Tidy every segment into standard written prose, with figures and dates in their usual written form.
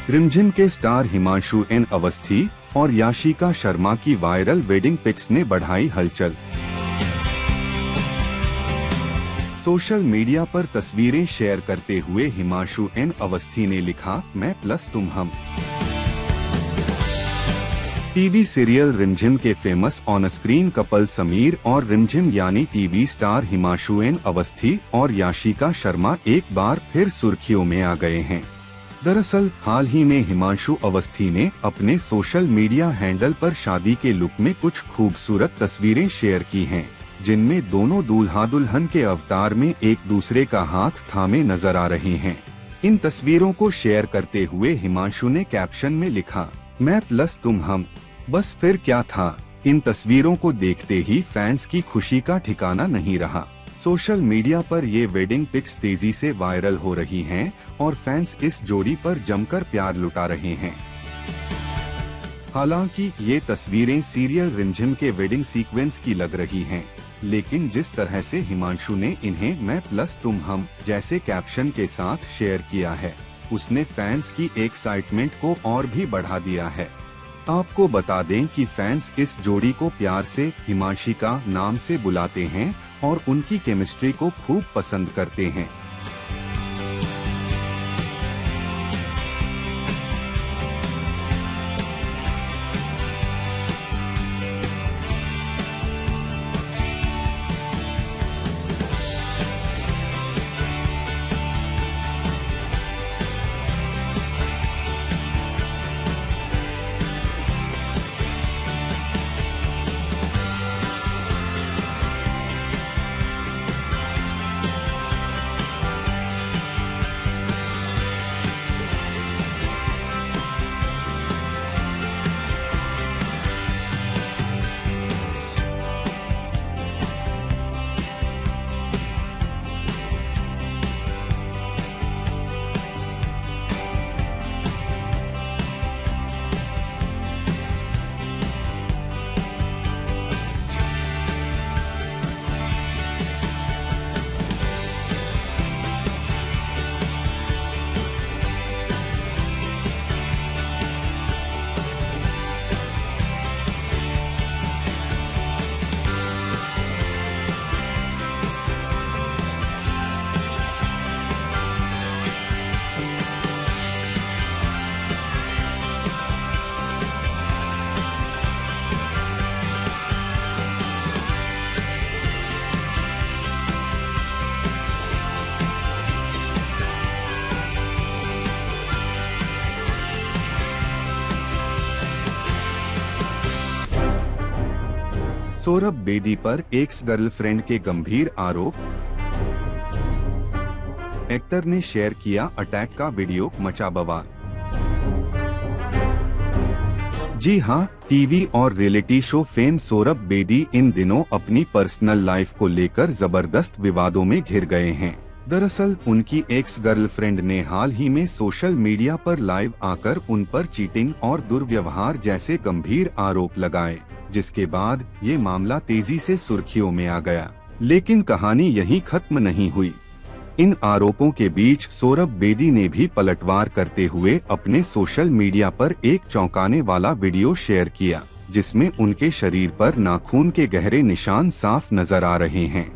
रिमझिम के star Himanshu N Awasthi और याशिका शर्मा की वायरल वेडिंग पिक्स ने बढ़ाई हलचल। सोशल मीडिया पर तस्वीरें शेयर करते हुए हिमांशु एन अवस्थी ने लिखा, मैं प्लस तुम हम। टीवी सीरियल रिमझिम के famous on screen couple Sameer और रिमझिम यानी TV star Himanshu N Awasthi और याशिका शर्मा एक बार फिर सुर्खियों में आ गए हैं। दरअसल हाल ही में हिमांशु अवस्थी ने अपने सोशल मीडिया हैंडल पर शादी के लुक में कुछ खूबसूरत तस्वीरें शेयर की हैं, जिनमें दोनों दूल्हा दुल्हन के अवतार में एक दूसरे का हाथ थामे नजर आ रहे हैं। इन तस्वीरों को शेयर करते हुए हिमांशु ने कैप्शन में लिखा, मैं प्लस तुम हम। बस फिर क्या था, इन तस्वीरों को देखते ही फैंस की खुशी का ठिकाना नहीं रहा। सोशल मीडिया पर ये वेडिंग पिक्स तेजी से वायरल हो रही हैं और फैंस इस जोड़ी पर जमकर प्यार लुटा रहे हैं। हालांकि ये तस्वीरें सीरियल रिमझिम के वेडिंग सीक्वेंस की लग रही हैं, लेकिन जिस तरह से हिमांशु ने इन्हें मैं प्लस तुम हम जैसे कैप्शन के साथ शेयर किया है, उसने फैंस की एक्साइटमेंट को और भी बढ़ा दिया है। आपको बता दें कि फैंस इस जोड़ी को प्यार से हिमांशिका नाम से बुलाते हैं और उनकी केमिस्ट्री को खूब पसंद करते हैं। सौरभ बेदी पर एक्स गर्लफ्रेंड के गंभीर आरोप। एक्टर ने शेयर किया अटैक का वीडियो, मचा बवाल। जी हां, टीवी और reality show fame Saurabh Bedi इन दिनों अपनी पर्सनल लाइफ को लेकर जबरदस्त विवादों में घिर गए हैं। दरअसल उनकी एक्स गर्लफ्रेंड ने हाल ही में सोशल मीडिया पर लाइव आकर उन पर चीटिंग और दुर्व्यवहार जैसे गंभीर आरोप लगाए, जिसके बाद ये मामला तेजी से सुर्खियों में आ गया। लेकिन कहानी यहीं खत्म नहीं हुई। इन आरोपों के बीच सौरभ बेदी ने भी पलटवार करते हुए अपने सोशल मीडिया पर एक चौंकाने वाला वीडियो शेयर किया, जिसमें उनके शरीर पर नाखून के गहरे निशान साफ नजर आ रहे हैं।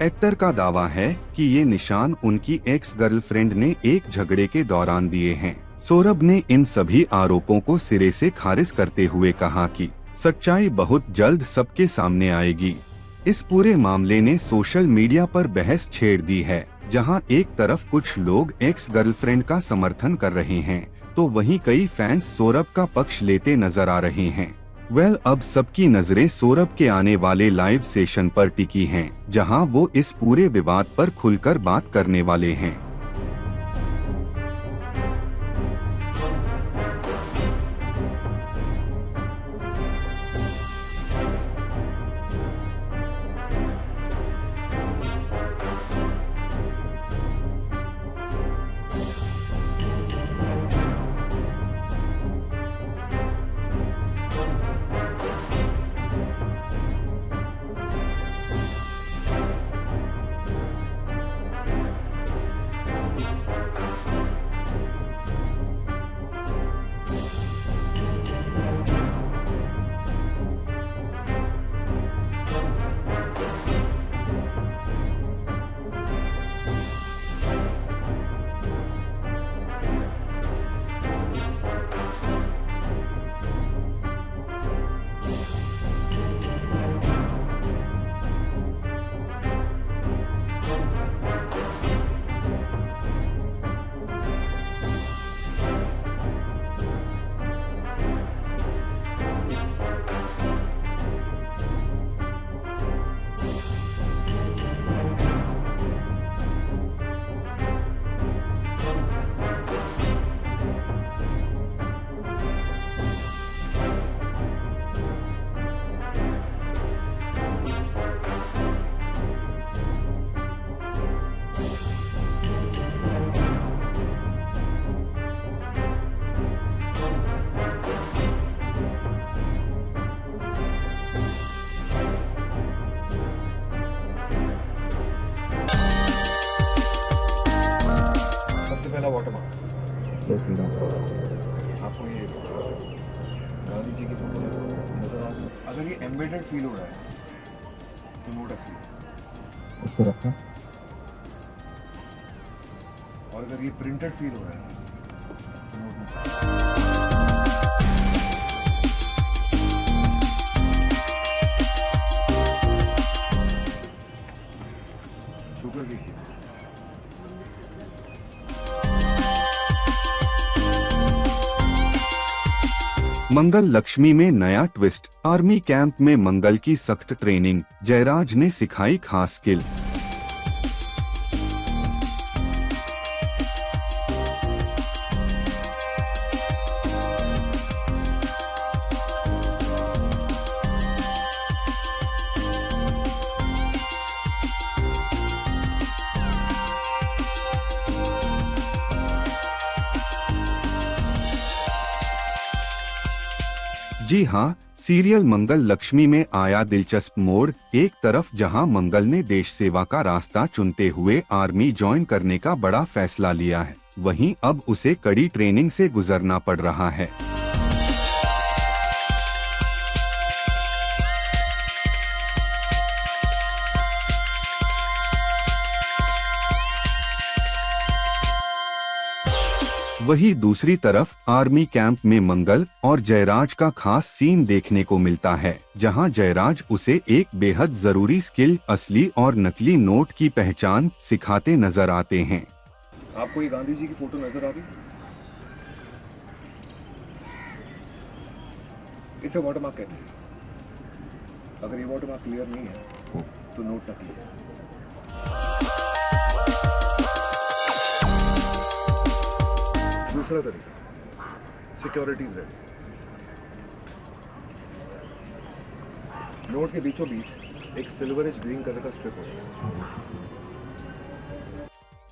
एक्टर का दावा है कि ये निशान उनकी एक्स गर्लफ्रेंड ने एक झगड़े के दौरान दिए हैं। सौरभ ने इन सभी आरोपों को सिरे से खारिज करते हुए कहा कि सच्चाई बहुत जल्द सबके सामने आएगी। इस पूरे मामले ने सोशल मीडिया पर बहस छेड़ दी है, जहां एक तरफ कुछ लोग एक्स गर्लफ्रेंड का समर्थन कर रहे हैं, तो वहीं कई फैंस सौरभ का पक्ष लेते नजर आ रहे हैं। अब सबकी नजरें सौरभ के आने वाले लाइव सेशन पर टिकी हैं, जहां वो इस पूरे विवाद पर खुलकर बात करने वाले हैं। पहला वाटरमार्क। आपको ये गांधी जी की फोटो नजर आ रही है? अगर ये एम्बेडेड फील हो रहा है तो नोट असली, उसको रखना। और अगर ये प्रिंटेड फील हो रहा है तो नोट नकली। शुगर देखिए, मंगल लक्ष्मी में नया ट्विस्ट, आर्मी कैंप में मंगल की सख्त ट्रेनिंग, जयराज ने सिखाई खास स्किल। जी हाँ, सीरियल मंगल लक्ष्मी में आया दिलचस्प मोड़। एक तरफ जहां मंगल ने देश सेवा का रास्ता चुनते हुए आर्मी ज्वाइन करने का बड़ा फैसला लिया है, वहीं अब उसे कड़ी ट्रेनिंग से गुजरना पड़ रहा है। वहीं दूसरी तरफ आर्मी कैंप में मंगल और जयराज का खास सीन देखने को मिलता है, जहां जयराज उसे एक बेहद जरूरी स्किल, असली और नकली नोट की पहचान सिखाते नजर आते हैं। आपको ये गांधी जी की फोटो नजर आ रही है? इसे वाटरमार्क कहते हैं। अगर ये वाटरमार्क क्लियर नहीं है तो नोट नकली है। दूसरा तरीका, सिक्योरिटी रेड। नोट के बीचों बीच एक सिल्वरिश ग्रीन कलर का स्ट्रिप होता है।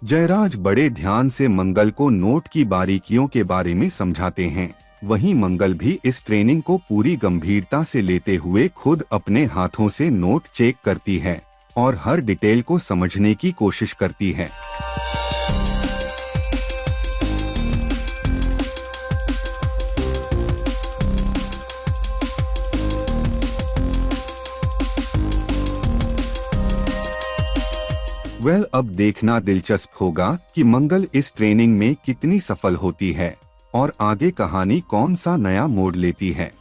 जयराज बड़े ध्यान से मंगल को नोट की बारीकियों के बारे में समझाते हैं। वहीं मंगल भी इस ट्रेनिंग को पूरी गंभीरता से लेते हुए खुद अपने हाथों से नोट चेक करती है और हर डिटेल को समझने की कोशिश करती है। अब देखना दिलचस्प होगा कि मंगल इस ट्रेनिंग में कितनी सफल होती है और आगे कहानी कौन सा नया मोड़ लेती है।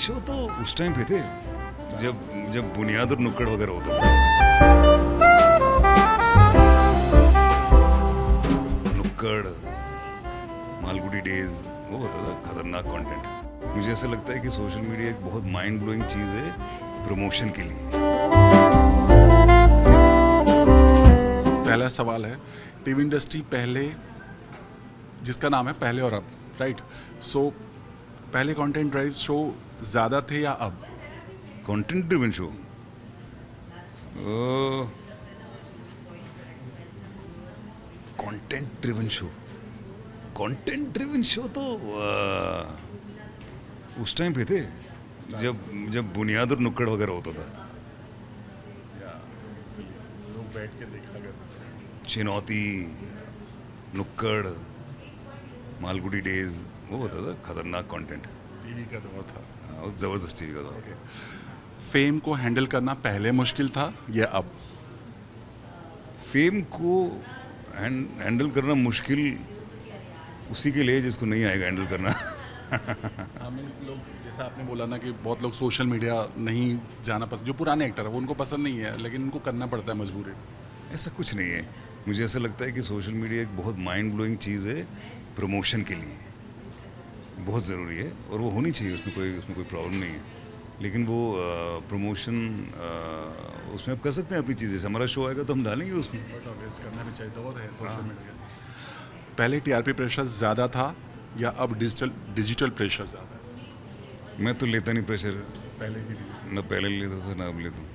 शो तो उस टाइम पे थे जब बुनियाद और नुक्कड़ वगैरह होता था। नुक्कड़, मालगुडी डेज, वो होता था खतरनाक कंटेंट। मुझे ऐसा लगता है कि सोशल मीडिया एक बहुत माइंड ब्लोइंग चीज है प्रमोशन के लिए। पहला सवाल है, टीवी इंडस्ट्री पहले, जिसका नाम है पहले और अब, राइट? सो पहले कंटेंट ड्राइव शो ज्यादा थे या अब? Content driven show, content driven show तो उस टाइम पे थे जब बुनियाद और नुक्कड़ वगैरह होता था। लोग बैठ के देखा करते। चुनौती, नुक्कड़, मालगुडी डेज, वो होता था खतरनाक कंटेंट। टीवी का दौर था, जबरदस्त टीवी का दौर। फेम को हैंडल करना पहले मुश्किल था या अब? फेम को हैंडल करना मुश्किल उसी के लिए जिसको नहीं आएगा हैंडल करना। हमें लोग, जैसा आपने बोला ना कि बहुत लोग सोशल मीडिया नहीं जाना पसंद, जो पुराने एक्टर है वो उनको पसंद नहीं है, लेकिन उनको करना पड़ता है मजबूरी। ऐसा कुछ नहीं है। मुझे ऐसा लगता है कि सोशल मीडिया एक बहुत माइंड ब्लोइंग चीज़ है प्रमोशन के लिए, बहुत ज़रूरी है और वो होनी चाहिए, उसमें कोई प्रॉब्लम नहीं है। लेकिन वो प्रमोशन उसमें आप कर सकते हैं अपनी चीज़ें। हमारा शो आएगा तो हम डालेंगे उसमें। करना भी चाहिए, दौर है सोशल मीडिया। पहले टीआरपी प्रेशर ज़्यादा था या अब डिजिटल प्रेशर ज़्यादा है? मैं तो लेता नहीं प्रेशर, पहले ही ना पहले लेता था ना अब लेता हूँ।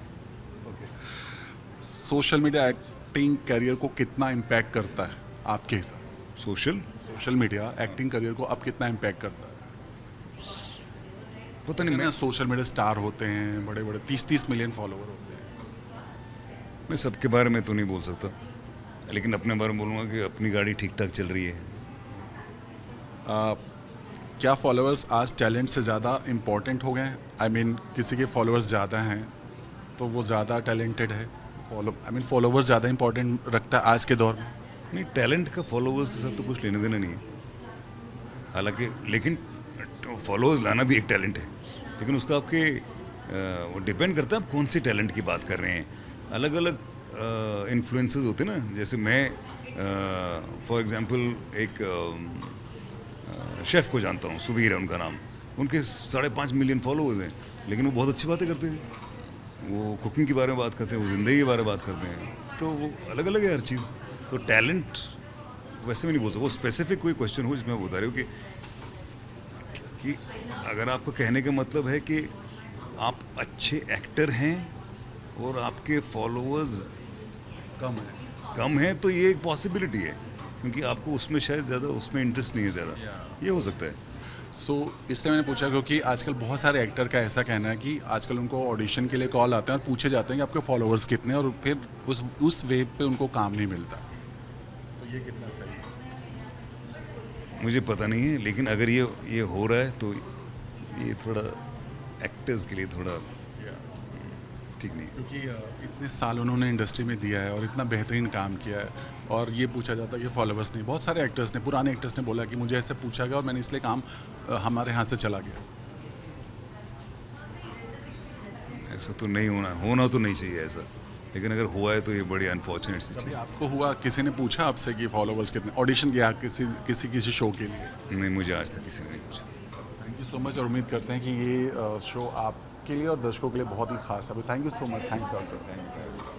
सोशल मीडिया एक्टिंग करियर को कितना इम्पैक्ट करता है आपके हिसाब से? Social social media acting career को अब कितना इम्पैक्ट करता है? पता नहीं, मैं सोशल मीडिया स्टार होते हैं, बड़े बड़े 30-30 मिलियन फॉलोवर होते हैं। मैं सबके बारे में तो नहीं बोल सकता, लेकिन अपने बारे में बोलूँगा कि अपनी गाड़ी ठीक ठाक चल रही है। क्या फॉलोअर्स आज टैलेंट से ज़्यादा इम्पोर्टेंट हो गए हैं? आई मीन किसी के फॉलोअर्स ज़्यादा हैं तो वो ज़्यादा टैलेंटेड है, फॉलोअर्स ज़्यादा इम्पोर्टेंट रखता है आज के दौर में? नहीं, टैलेंट का फॉलोअर्स के साथ तो कुछ लेने देना नहीं है, हालांकि लेकिन फॉलोअर्स लाना भी एक टैलेंट है, लेकिन उसका आपके वो डिपेंड करता है आप कौन सी टैलेंट की बात कर रहे हैं। अलग अलग इन्फ्लुएंसेस होते हैं ना, जैसे मैं फॉर एग्जांपल एक शेफ़ को जानता हूँ, सुवीर है उनका नाम, उनके 5.5 मिलियन फॉलोअर्स हैं, लेकिन वो बहुत अच्छी बातें करते हैं, वो कुकिंग के बारे में बात करते हैं, वो ज़िंदगी के बारे में बात करते हैं, तो वो अलग अलग है हर चीज़। तो टैलेंट वैसे भी नहीं बोल सकता, वो स्पेसिफिक कोई क्वेश्चन हो जिसमें मैं बता रही हूँ कि अगर आपको कहने का मतलब है कि आप अच्छे एक्टर हैं और आपके फॉलोअर्स कम हैं, तो ये एक पॉसिबिलिटी है, क्योंकि आपको उसमें शायद ज़्यादा उसमें इंटरेस्ट नहीं है ज़्यादा, ये हो सकता है। इसलिए मैंने पूछा क्योंकि आजकल बहुत सारे एक्टर का ऐसा कहना है कि आजकल उनको ऑडिशन के लिए कॉल आते हैं और पूछे जाते हैं कि आपके फॉलोअर्स कितने हैं, और फिर उस वेब पे उनको काम नहीं मिलता। तो ये कितना सही है? मुझे पता नहीं है, लेकिन अगर ये हो रहा है तो ये थोड़ा एक्टर्स के लिए थोड़ा ठीक नहीं है, क्योंकि इतने साल उन्होंने इंडस्ट्री में दिया है और इतना बेहतरीन काम किया है, और ये पूछा जाता है कि फॉलोअर्स नहीं। बहुत सारे एक्टर्स ने, पुराने एक्टर्स ने बोला कि मुझे ऐसे पूछा गया और मैंने इसलिए काम हमारे यहाँ से चला गया। ऐसा तो नहीं होना तो नहीं चाहिए ऐसा, लेकिन अगर हुआ है तो ये बड़ी अनफॉर्चुनेट सी चीज़। आपको हुआ, किसी ने पूछा आपसे कि फॉलोअर्स कितने, ऑडिशन किया किसी शो के लिए? नहीं, मुझे आज तक किसी ने नहीं पूछा। थैंक यू सो मच, और उम्मीद करते हैं कि ये शो आपके लिए और दर्शकों के लिए बहुत ही खास है। Thank you so much, thanks sir.